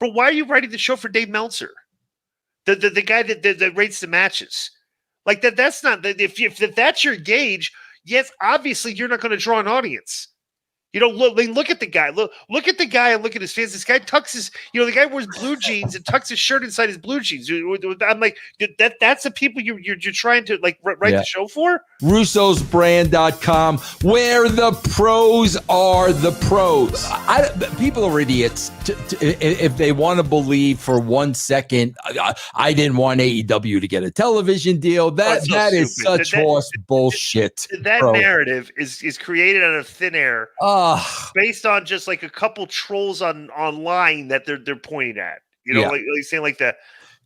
Bro, why are you writing the show for Dave Meltzer? The guy that rates the matches. Like that's not if that's your gauge, yes, obviously you're not going to draw an audience. Look at the guy. Look at the guy and look at his fans. This guy tucks his, the guy wears blue jeans and tucks his shirt inside his blue jeans. I'm like, that's the people you're trying to like write the show for? Russo'sBrand.com, where the pros are the pros. People are idiots if they want to believe for 1 second, I didn't want AEW to get a television deal. That is such horse bullshit. That narrative is created out of thin air. Based on just like a couple trolls online that they're pointing at, like saying like the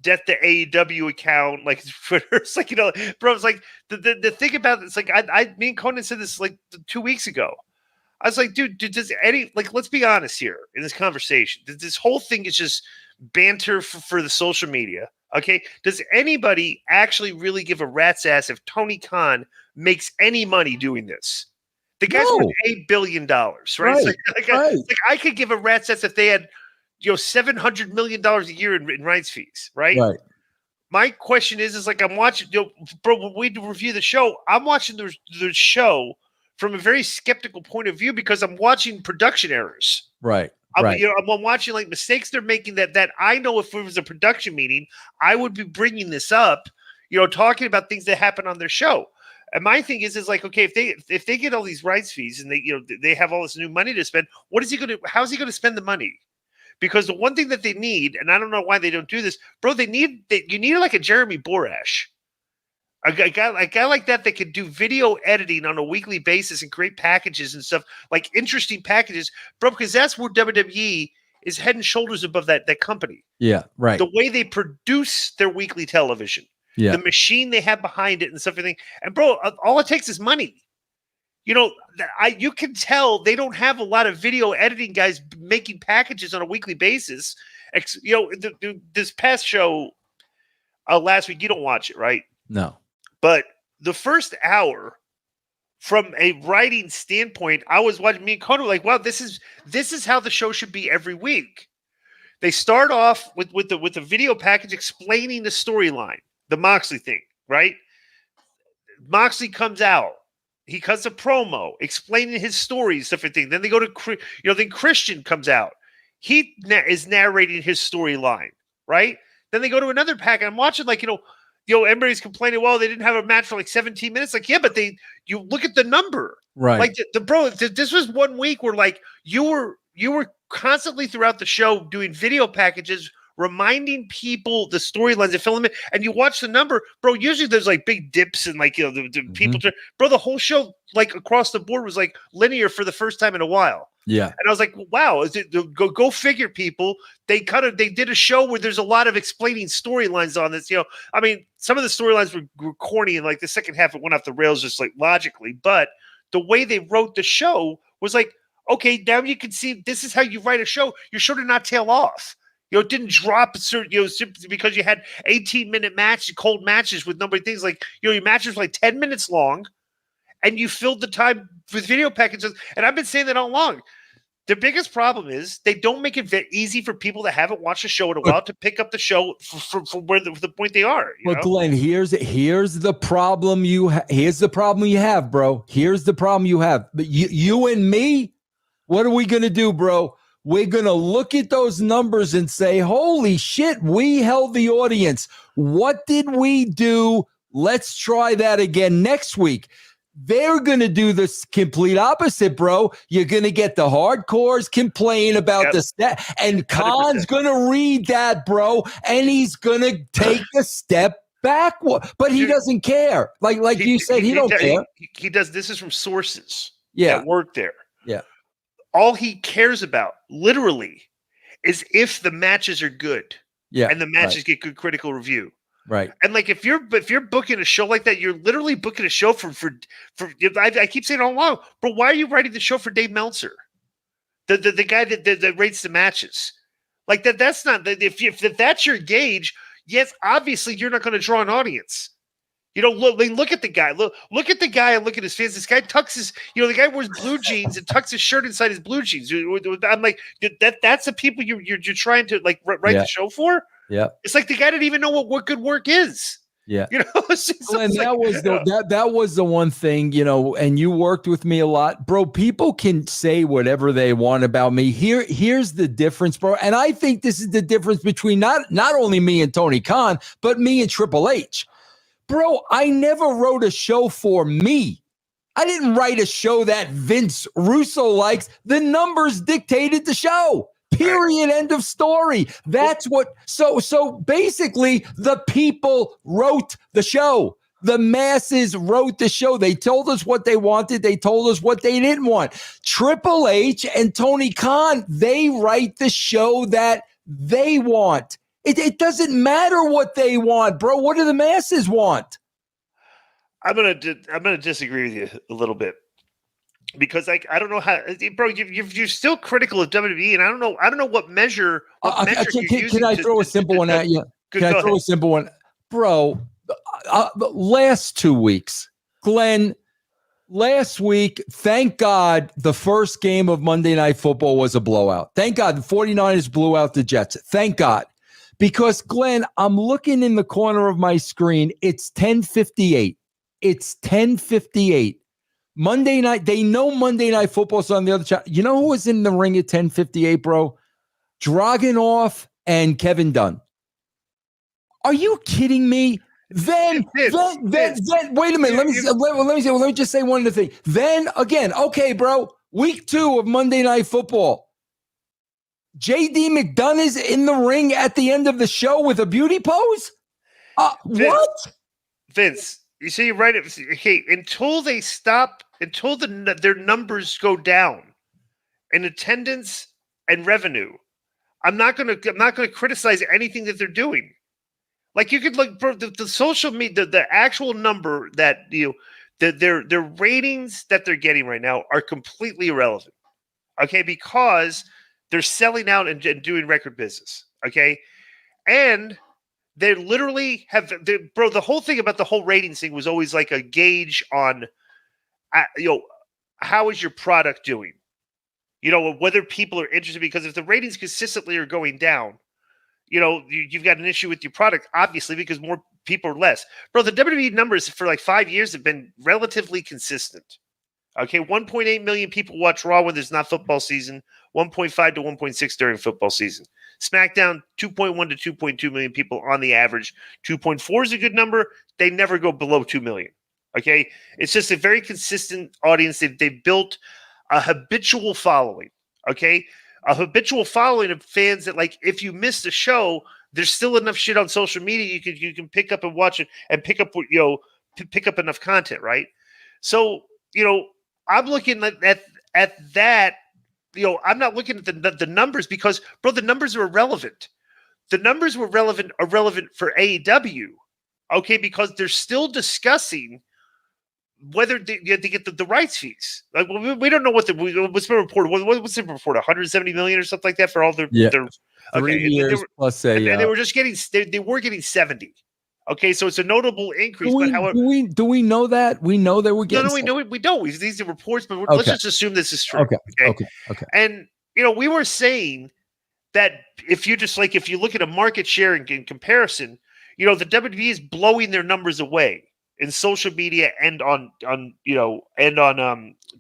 death to AEW account, like Twitter. It's like, bro, it's like the thing about it's like me and Conan said this like 2 weeks ago. I was like, dude, does let's be honest here in this conversation. This whole thing is just banter for the social media. Okay. Does anybody actually really give a rat's ass if Tony Khan makes any money doing this? The guy's worth $8 billion, right? I could give a rat's ass if they had, $700 million a year in rights fees, right? Right. My question is like I'm watching, bro. When we review the show, I'm watching the show from a very skeptical point of view because I'm watching production errors. Right. I'm watching like mistakes they're making that I know if it was a production meeting, I would be bringing this up, talking about things that happen on their show. And my thing is like, okay, if they get all these rights fees and they have all this new money to spend, how is he going to spend the money? Because the one thing that they need, and I don't know why they don't do this, bro, you need like a Jeremy Borash, a guy like that could do video editing on a weekly basis and create packages and stuff, like interesting packages, bro, because that's where WWE is head and shoulders above that company. Yeah, right. The way they produce their weekly television. Yeah. The machine they have behind it and stuff, everything. And bro, all it takes is money. You can tell they don't have a lot of video editing guys making packages on a weekly basis. This past show last week, you don't watch it, right? No. But the first hour, from a writing standpoint, I was watching me and Conan like, wow, this is how the show should be every week. They start off with the video package explaining the storyline. The Moxley thing, right? Moxley comes out. He cuts a promo explaining his story, stuff and things. Then they go to, then Christian comes out. He is narrating his storyline, right? Then they go to another pack. And I'm watching like, everybody's complaining, well, they didn't have a match for like 17 minutes. Like, yeah, but you look at the number. Right. Like this was 1 week where like you were constantly throughout the show doing video packages reminding people the storylines and filling it, and you watch the number, bro. Usually there's like big dips and like the people, bro. The whole show like across the board was like linear for the first time in a while. Yeah, and I was like, wow, go figure, people. They did a show where there's a lot of explaining storylines on this. I mean, some of the storylines were corny, and like the second half it went off the rails just like logically, but the way they wrote the show was like, okay, now you can see this is how you write a show. Your show did not tail off. It didn't drop, simply because you had 18-minute cold matches with nobody things like, your matches were like 10 minutes long, and you filled the time with video packages. And I've been saying that all along. The biggest problem is they don't make it easy for people that haven't watched the show in a while to pick up the show from where the point they are. But Glenn, here's the problem here's the problem you have, bro. Here's the problem you have. But you and me, what are we gonna do, bro? We're going to look at those numbers and say, holy shit, we held the audience. What did we do? Let's try that again next week. They're going to do the complete opposite, bro. You're going to get the hardcores complain about the step, and Khan's going to read that, bro, and he's going to take a step back. But he doesn't care. Like you said, he don't care. He does. This is from sources that work there. Yeah. All he cares about, literally, is if the matches are good, and the matches get good critical review, right? And like if you're booking a show like that, you're literally booking a show for. I keep saying all along, but why are you writing the show for Dave Meltzer, the guy that rates the matches? Like that's not if that's your gauge. Yes, obviously you're not going to draw an audience. Look at the guy. Look at the guy and look at his fans. This guy tucks his, the guy wears blue jeans and tucks his shirt inside his blue jeans. I'm like, that's the people you're trying to like write the show for. Yeah, it's like the guy didn't even know what good work is. Yeah, Glenn, that was the one thing, and you worked with me a lot, bro. People can say whatever they want about me. Here's the difference, bro, and I think this is the difference between not only me and Tony Khan, but me and Triple H. Bro, I never wrote a show for me. I didn't write a show that Vince Russo likes. The numbers dictated the show. Period. End of story. That's what. So basically, the people wrote the show. The masses wrote the show. They told us what they wanted. They told us what they didn't want. Triple H and Tony Khan, they write the show that they want. It doesn't matter what they want, bro. What do the masses want? I'm gonna disagree with you a little bit because I don't know how, bro. You're still critical of WWE, and I don't know what measure. Can I throw a simple one at you? Can I throw a simple one, bro? The last 2 weeks, Glenn. Last week, thank God, the first game of Monday Night Football was a blowout. Thank God the 49ers blew out the Jets. Thank God. Because, Glenn, I'm looking in the corner of my screen. It's 10:58. It's 10:58. Monday night, they know Monday Night Football's on the other channel. You know who was in the ring at 10:58, bro? Dragunov and Kevin Dunn. Are you kidding me? Then wait a minute. Let me just say one other thing. Then again, okay, bro. Week 2 of Monday Night Football. J.D. McDonough is in the ring at the end of the show with a beauty pose? What? Vince, you see, right? Okay, until they stop, until their numbers go down in attendance and revenue, I'm not gonna criticize anything that they're doing. Like you could look, bro, the social media, the actual number that their ratings that they're getting right now are completely irrelevant. Okay, because they're selling out and doing record business, okay? And they literally have, bro, the whole thing about the whole ratings thing was always like a gauge on, how is your product doing? Whether people are interested, because if the ratings consistently are going down, you've got an issue with your product, obviously, because more people are less. Bro, the WWE numbers for like 5 years have been relatively consistent. Okay, 1.8 million people watch Raw when there's not football season, 1.5 to 1.6 during football season. SmackDown, 2.1 to 2.2 million people on the average. 2.4 is a good number. They never go below 2 million. Okay, it's just a very consistent audience. They've built a habitual following. Okay, a habitual following of fans that, like, if you miss the show, there's still enough shit on social media you can pick up and watch it and pick up pick up enough content, right? So I'm looking at that. I'm not looking at the numbers because, bro, the numbers are irrelevant. The numbers are relevant for AEW, okay, because they're still discussing whether they get the rights fees. Like, we don't know what's been reported. What's the report? 170 million or something like that for all their okay. 3 years plus and they were just getting they were getting 70. Okay, so it's a notable increase. Do we know that? We know that we're getting. No, we know it. We don't. These are reports, but let's just assume this is true. Okay. And we were saying that if you look at a market share in comparison, the WWE is blowing their numbers away in social media and on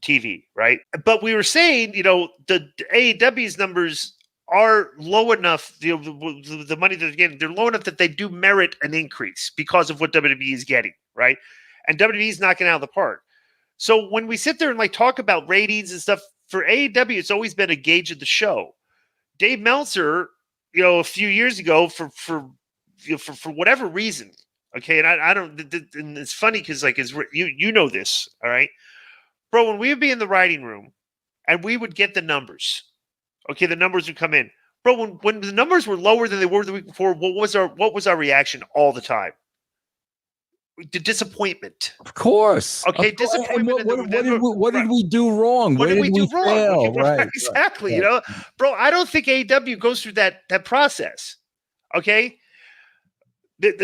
TV, right? But we were saying, the AEW's numbers are low enough, the money that they're getting, they're low enough that they do merit an increase because of what WWE is getting, right? And WWE is knocking out of the park. So when we sit there and talk about ratings and stuff, for AEW, it's always been a gauge of the show. Dave Meltzer, a few years ago, for whatever reason, okay, and I don't, and it's funny because you know this, all right, bro. When we would be in the writing room and we would get the numbers. Okay, the numbers would come in, bro. When the numbers were lower than they were the week before, what was our reaction all the time? The disappointment, of course. Okay, disappointment. What did we do wrong? What did we do wrong? Fail? Right, exactly. Right. Bro. I don't think AEW goes through that process. Okay,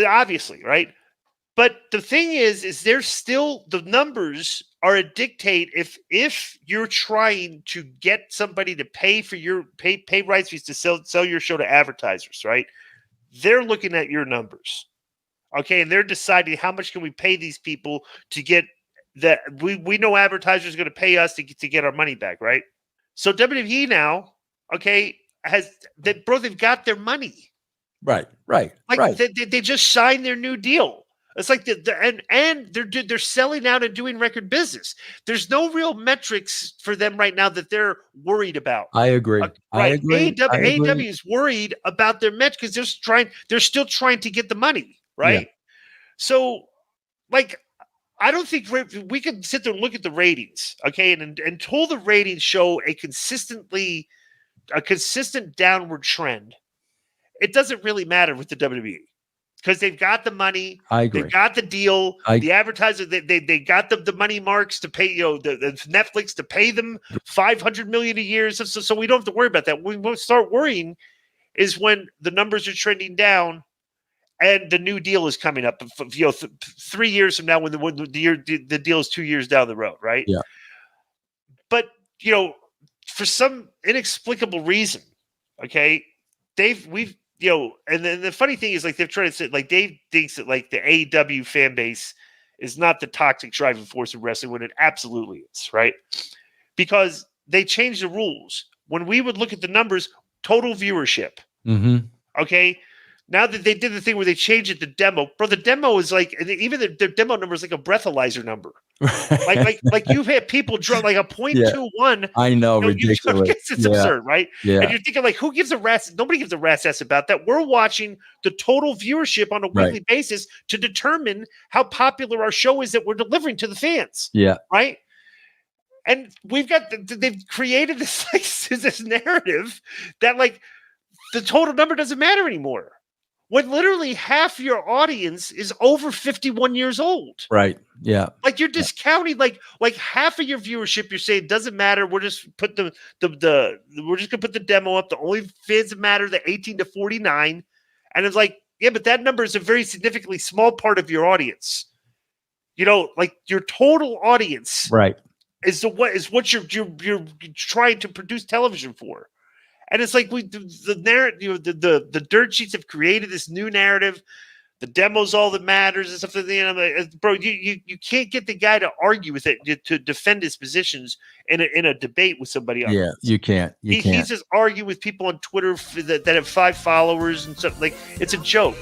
obviously, right? But the thing is there's still the numbers are a dictate if you're trying to get somebody to pay for your pay rights fees to sell your show to advertisers, right? They're looking at your numbers. Okay, and they're deciding how much can we pay these people to get that we know advertisers are going to pay us to get our money back, right? So WWE now, okay, they've got their money. Right. They just signed their new deal. It's like and they're selling out and doing record business. There's no real metrics for them right now that they're worried about. I agree. Right. I agree. AEW is worried about their match because they're still trying to get the money, right? Yeah. So, like, I don't think we can sit there and look at the ratings, okay, and until the ratings show a consistent downward trend, it doesn't really matter with the WWE. Because they've got the money, I agree. They've got the deal, the advertiser, they got the money marks to pay, the Netflix to pay them $500 million a year. So we don't have to worry about that. We won't start worrying is when the numbers are trending down, and the new deal is coming up. 3 years from now, when the deal is 2 years down the road, right? Yeah. But for some inexplicable reason, okay, and then the funny thing is, like, they've tried to say, like, Dave thinks that, like, the AEW fan base is not the toxic driving force of wrestling when it absolutely is, right? Because they changed the rules. When we would look at the numbers, total viewership, okay? Now that they did the thing where they changed it to demo, bro, the demo is like, even their demo number is like a breathalyzer number. like you've had people draw like a 0.21. I know, ridiculous. It's absurd, right? Yeah. And you're thinking, like, who gives a rat's? Nobody gives a rat's ass about that. We're watching the total viewership on a weekly basis to determine how popular our show is that we're delivering to the fans. Yeah. Right. And they've created this this narrative that, like, the total number doesn't matter anymore. When literally half your audience is over 51 years old. Right. Yeah. Like, you're discounting like half of your viewership. You're saying it doesn't matter. We're just put we're just gonna put the demo up. The only fans that matter, the 18 to 49. And it's like, yeah, but that number is a very significantly small part of your audience. Like, your total audience is what you're trying to produce television for. And it's like the narrative, the dirt sheets have created this new narrative. The demo's all that matters and stuff. Bro, you can't get the guy to argue with it, to defend his positions in a debate with somebody else. Yeah, you can't. He's just arguing with people on Twitter that have 5 followers and stuff. Like, it's a joke.